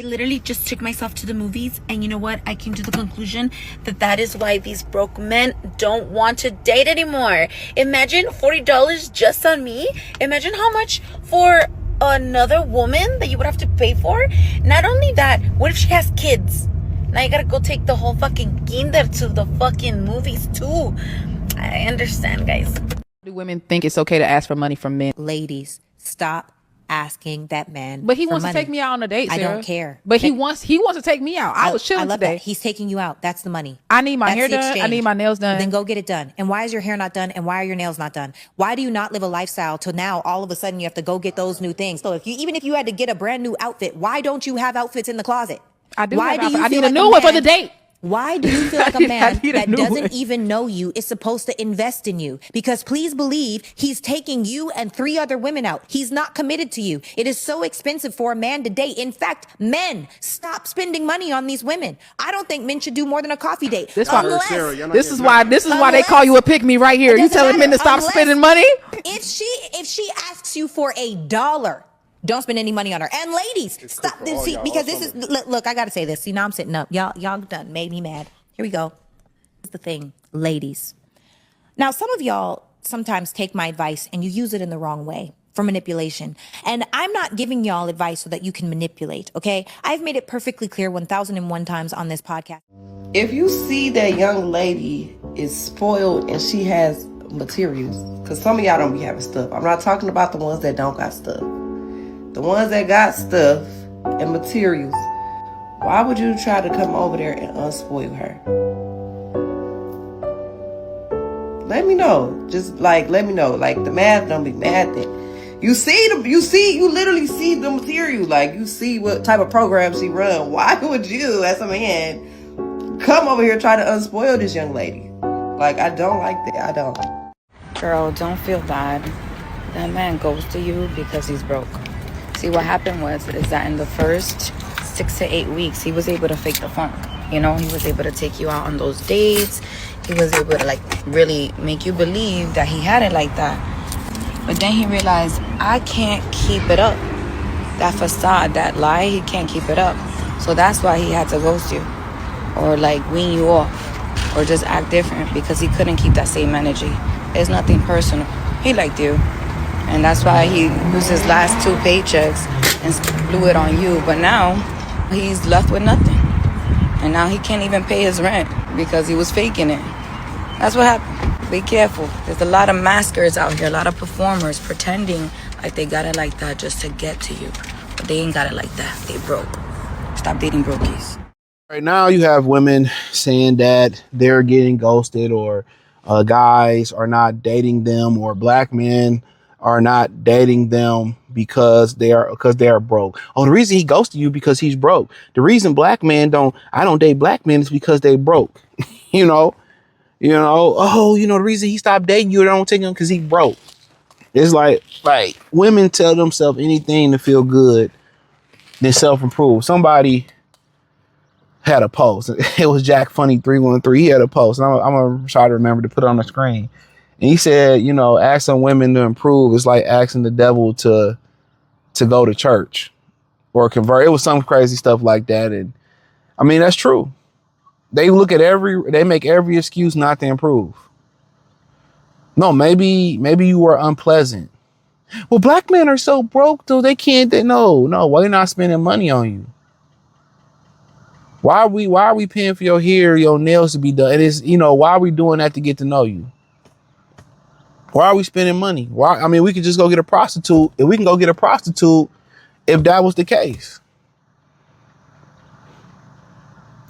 literally just took myself to the movies, and you know what? I came to the conclusion that is why these broke men don't want to date anymore. Imagine $40 just on me. Imagine how much for another woman that you would have to pay for. Not only that, what if she has kids? Now you gotta go take the whole fucking kinder to the fucking movies too. I understand, guys. Do women think it's okay to ask for money from men? Ladies, stop asking that man. But he wants money. to take me out on a date, Sarah. I don't care. But he wants to take me out. I was chilling love today. That. He's taking you out. That's the money. I need my hair done. I need my nails done. Then go get it done. And why is your hair not done? And why are your nails not done? Why do you not live a lifestyle till now all of a sudden you have to go get those new things? So even if you had to get a brand new outfit, why don't you have outfits in the closet? I do. Why do you I need feel a new one for the date. Why do you feel like a man that doesn't one. even know you is supposed to invest in you? Because please believe he's taking you and 3 other women out. He's not committed to you. It is so expensive for a man to date. In fact, men, stop spending money on these women. I don't think men should do more than a coffee date. This is why they call you a pick me right here. You telling men to stop spending money? If she asks you for $1, don't spend any money on her. And ladies, stop this. See, because this is, look, I got to say this. See, now I'm sitting up. Y'all done made me mad. Here we go. This is the thing, ladies. Now, some of y'all sometimes take my advice and you use it in the wrong way for manipulation. And I'm not giving y'all advice so that you can manipulate, okay? I've made it perfectly clear 1001 times on this podcast. If you see that young lady is spoiled and she has materials, because some of y'all don't be having stuff. I'm not talking about the ones that don't got stuff. The ones that got stuff and materials, why would you try to come over there and unspoil her? Let me know. Just let me know. Like, the math don't be mad then. You literally see the material. Like, you see what type of program she run. Why would you, as a man, come over here try to unspoil this young lady? Like, I don't like that. I don't. Girl, don't feel bad. That man goes to you because he's broke. See, what happened is that in the first 6 to 8 weeks, he was able to fake the funk. You know, he was able to take you out on those dates. He was able to, really make you believe that he had it like that. But then he realized, I can't keep it up. That facade, that lie, he can't keep it up. So that's why he had to ghost you. Or, wean you off. Or just act different because he couldn't keep that same energy. It's nothing personal. He liked you. And that's why he used his last 2 paychecks and blew it on you. But now he's left with nothing. And now he can't even pay his rent because he was faking it. That's what happened. Be careful. There's a lot of maskers out here, a lot of performers pretending like they got it like that just to get to you. But they ain't got it like that. They broke. Stop dating brokies. Right now you have women saying that they're getting ghosted, or guys are not dating them, or black men are not dating them because they are broke. Oh, the reason he ghosted you because he's broke. The reason black men I don't date black men is because they broke. Oh, the reason he stopped dating you, I don't take him because he broke. It's like women tell themselves anything to feel good, then self-improve. Somebody had a post. It was Jack Funny 313. He had a post, and I'm gonna try to remember to put it on the screen. And he said, asking women to improve is like asking the devil to go to church or convert. It was some crazy stuff like that. And I mean, that's true. They make every excuse not to improve. No, maybe you were unpleasant. Well, black men are so broke though, they can't. No, why are not spending money on you? Why are we paying for your hair, your nails to be done? It is, why are we doing that to get to know you? Why are we spending money? We could just go get a prostitute. If we can go get a prostitute, if that was the case.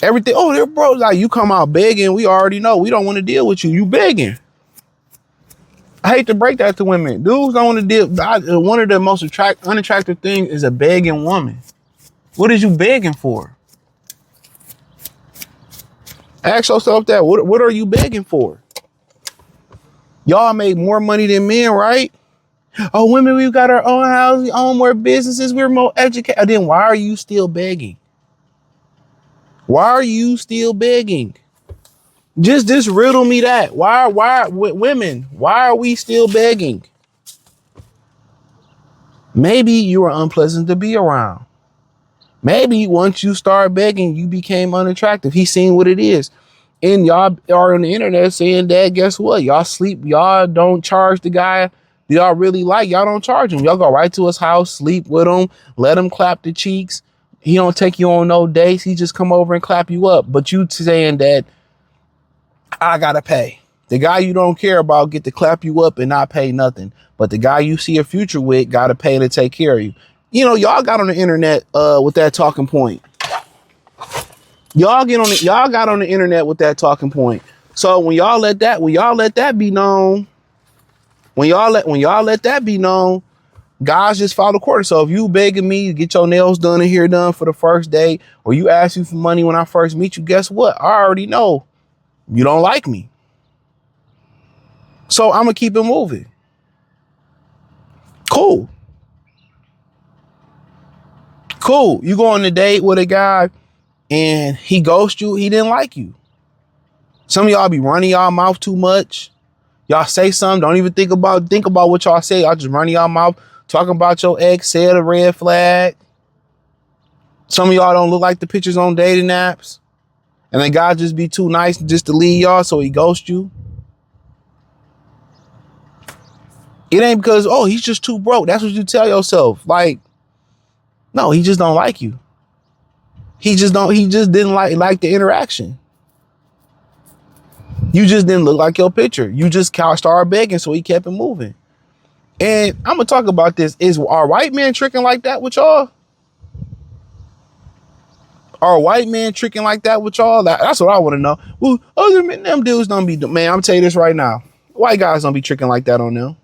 Everything, they're broke. Like, you come out begging, we already know. We don't want to deal with you. You begging. I hate to break that to women. Dudes don't want to deal. One of the most unattractive things is a begging woman. What is you begging for? Ask yourself that. What are you begging for? Y'all make more money than men, right? Oh, women, we've got our own house, we own more businesses, we're more educated. Then why are you still begging? Why are you still begging? Just riddle me that. Why women, why are we still begging? Maybe you are unpleasant to be around. Maybe once you start begging, you became unattractive. He's seen what it is. And y'all are on the internet saying that, guess what? Y'all sleep. Y'all don't charge the guy y'all really like. Y'all don't charge him. Y'all go right to his house, sleep with him, let him clap the cheeks. He don't take you on no dates. He just come over and clap you up. But you saying that I gotta pay. The guy you don't care about get to clap you up and not pay nothing. But the guy you see a future with gotta pay to take care of you. You know, y'all got on the internet with that talking point. Y'all got on the internet with that talking point. So when y'all let that be known, guys just follow the quarter. So if you begging me to get your nails done and hair done for the first day, or you ask you for money when I first meet you, guess what? I already know you don't like me. So I'm gonna keep it moving. Cool. You go on a date with a guy and he ghosts you, he didn't like you. Some of y'all be running y'all mouth too much. Y'all say something, don't even think about what y'all say. Y'all just running y'all mouth, talking about your ex, said a red flag. Some of y'all don't look like the pictures on dating apps. And then God just be too nice just to leave y'all, so he ghosts you. It ain't because, oh, he's just too broke. That's what you tell yourself. Like, no, he just don't like you. He just didn't like the interaction. You just didn't look like your picture. You just started begging, so he kept it moving. And I'm gonna talk about this. Are white men tricking like that with y'all? Are white men tricking like that with y'all? That's what I want to know. Well, other men, them dudes don't be, man, I'm gonna tell you this right now. White guys don't be tricking like that on them.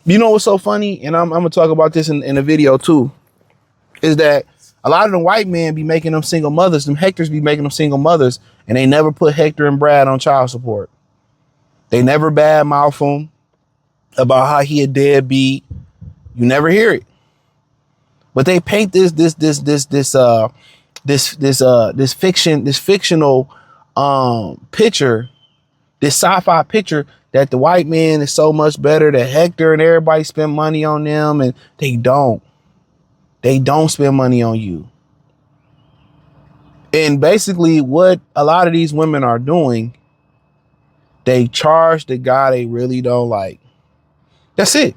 You know what's so funny? And I'm gonna talk about this in a video too, is that a lot of the white men be making them single mothers. Them Hectors be making them single mothers, and they never put Hector and Brad on child support. They never badmouth them about how he a deadbeat. You never hear it. But they paint this fictional picture, this sci-fi picture that the white man is so much better, that Hector and everybody spend money on them, and they don't. They don't spend money on you. And basically what a lot of these women are doing, they charge the guy they really don't like. That's it.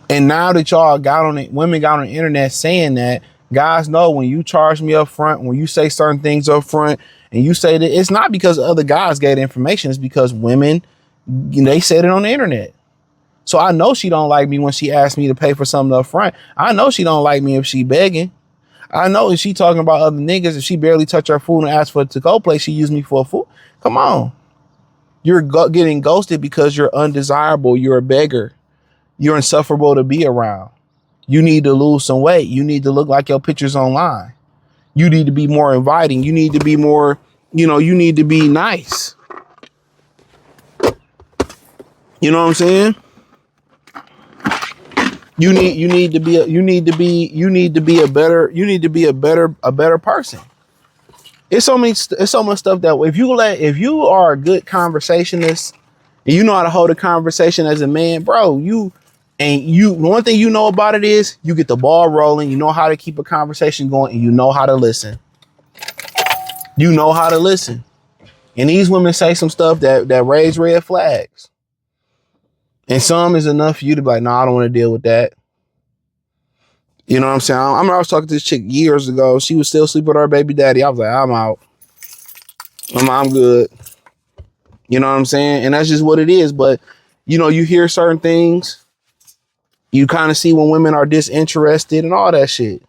And now that y'all women got on the internet saying that, guys know when you charge me up front, when you say certain things up front, and you say that, it's not because other guys get information, it's because women, they said it on the internet. So I know she don't like me when she asked me to pay for something up front. I know she don't like me if she begging. I know if she talking about other niggas, if she barely touch her food and ask for a to-go place, she use me for a food. Come on. You're getting ghosted because you're undesirable. You're a beggar. You're insufferable to be around. You need to lose some weight. You need to look like your pictures online. You need to be more inviting. You need to be more, you need to be nice. You know what I'm saying? You need to be a better person. It's so much stuff that if you are a good conversationist and you know how to hold a conversation as a man, bro, one thing you know about it is you get the ball rolling, you know how to keep a conversation going, and you know how to listen. And these women say some stuff that raise red flags. And some is enough for you to be like, no, I don't want to deal with that. You know what I'm saying? I was talking to this chick years ago. She was still sleeping with her baby daddy. I was like, I'm out. I'm good. You know what I'm saying? And that's just what it is. But, you hear certain things. You kind of see when women are disinterested and all that shit.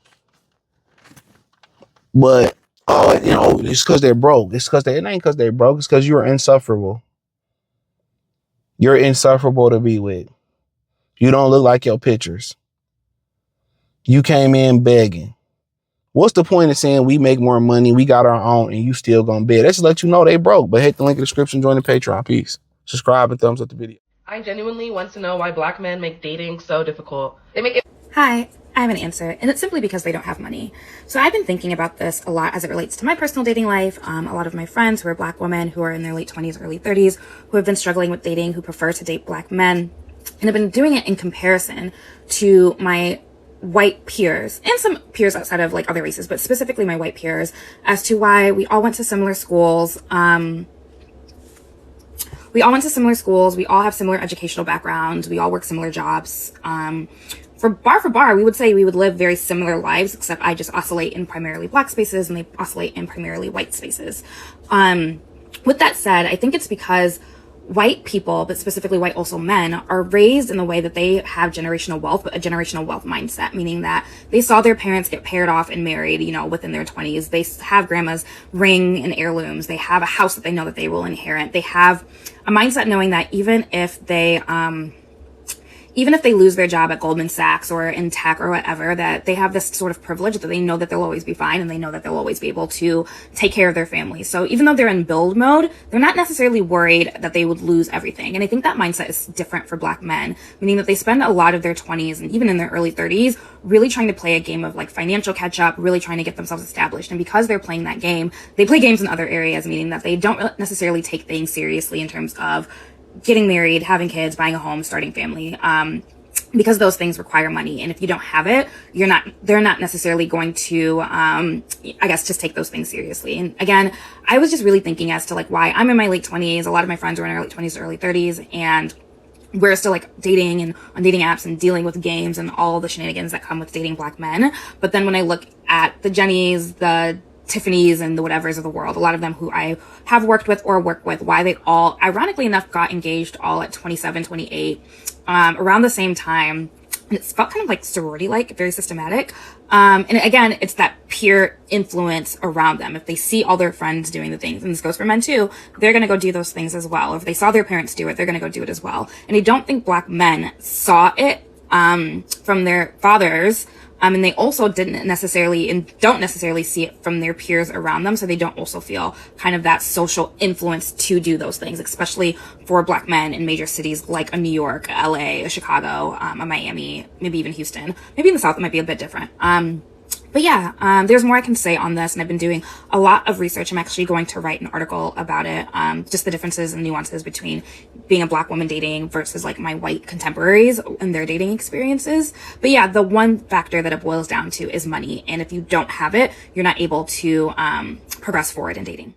But, it's because they're broke. It ain't because they're broke. It's because you're insufferable. You're insufferable to be with. You don't look like your pictures. You came in begging. What's the point of saying we make more money, we got our own, and you still gonna beg? That's to let you know they broke. But hit the link in the description, join the Patreon. Peace. Subscribe and thumbs up the video. I genuinely want to know why black men make dating so difficult. They make it. Hi, I have an answer, and it's simply because they don't have money. So I've been thinking about this a lot as it relates to my personal dating life. A lot of my friends who are black women who are in their late 20s, early 30s, who have been struggling with dating, who prefer to date black men. And I've been doing it in comparison to my white peers and some peers outside of like other races, but specifically my white peers, as to why we all went to similar schools. We all have similar educational backgrounds. We all work similar jobs. For bar, we would say we would live very similar lives, except I just oscillate in primarily black spaces and they oscillate in primarily white spaces. With that said, I think it's because white people, but specifically white also men, are raised in the way that they have generational wealth, but a generational wealth mindset, meaning that they saw their parents get paired off and married, you know, within their 20s. They have grandma's ring and heirlooms. They have a house that they know that they will inherit. They have a mindset knowing that even if they lose their job at Goldman Sachs or in tech or whatever, that they have this sort of privilege that they know that they'll always be fine and they know that they'll always be able to take care of their family. So even though they're in build mode, they're not necessarily worried that they would lose everything. And I think that mindset is different for black men, meaning that they spend a lot of their 20s and even in their early 30s really trying to play a game of like financial catch up, really trying to get themselves established. And because they're playing that game, they play games in other areas, meaning that they don't necessarily take things seriously in terms of getting married, having kids, buying a home, starting family. Because those things require money. And if you don't have it, they're not necessarily going to, I guess, just take those things seriously. And again, I was just really thinking as to like why I'm in my late 20s. A lot of my friends are in their late 20s to early 30s, and we're still like dating and on dating apps and dealing with games and all the shenanigans that come with dating black men. But then when I look at the Jennys, the Tiffany's and the whatevers of the world, a lot of them who I have worked with or work with, why they all, ironically enough, got engaged all at 27, 28, around the same time. And it's felt kind of like sorority-like, very systematic. And again, it's that peer influence around them. If they see all their friends doing the things, and this goes for men too, they're going to go do those things as well. If they saw their parents do it, they're going to go do it as well. And I don't think black men saw it, from their fathers. And they also don't necessarily see it from their peers around them. So they don't also feel kind of that social influence to do those things, especially for black men in major cities like a New York, LA, a Chicago, a Miami, maybe even Houston. Maybe in the South, it might be a bit different. But yeah, there's more I can say on this, and I've been doing a lot of research. I'm actually going to write an article about it, just the differences and nuances between being a black woman dating versus like my white contemporaries and their dating experiences. But yeah, the one factor that it boils down to is money. And if you don't have it, you're not able to progress forward in dating.